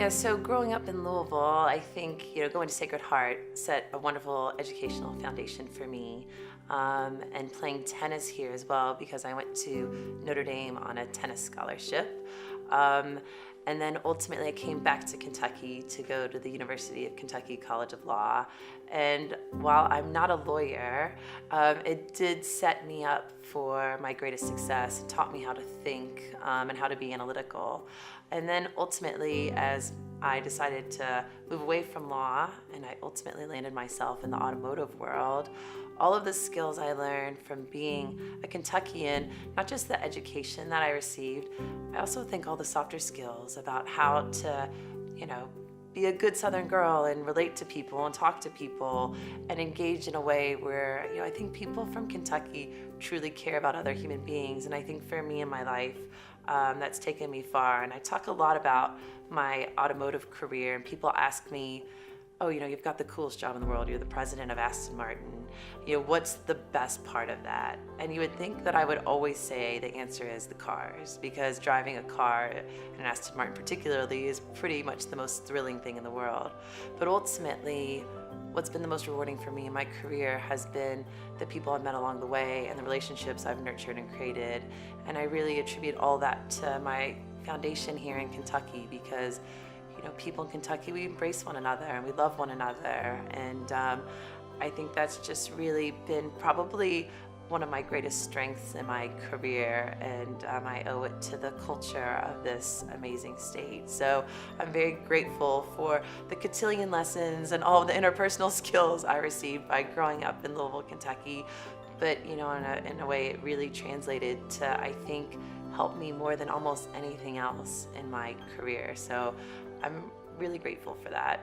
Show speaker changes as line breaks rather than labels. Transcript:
Yeah, so growing up in Louisville, I think, going to Sacred Heart set a wonderful educational foundation for me. And playing tennis here as well, because I went to Notre Dame on a tennis scholarship. Um, and then ultimately I came back to Kentucky to go to the University of Kentucky College of Law. And while I'm not a lawyer, it did set me up for my greatest success. It taught me how to think and how to be analytical. And then ultimately, as I decided to move away from law and I ultimately landed myself in the automotive world, all of the skills I learned from being a Kentuckian, not just the education that I received, I also think all the softer skills about how to, be a good Southern girl and relate to people and talk to people and engage in a way where, I think people from Kentucky truly care about other human beings. And I think for me in my life, that's taken me far. And I talk a lot about my automotive career, and people ask me, oh, you've got the coolest job in the world. You're the president of Aston Martin. What's the best part of that? And you would think that I would always say the answer is the cars, because driving a car, an Aston Martin particularly, is pretty much the most thrilling thing in the world. But ultimately, what's been the most rewarding for me in my career has been the people I've met along the way and the relationships I've nurtured and created. And I really attribute all that to my foundation here in Kentucky, because people in Kentucky, we embrace one another and we love one another. And I think that's just really been probably one of my greatest strengths in my career, and I owe it to the culture of this amazing state. So I'm very grateful for the cotillion lessons and all of the interpersonal skills I received by growing up in Louisville, Kentucky. But in a way, it really translated to, I think, help me more than almost anything else in my career. So I'm really grateful for that.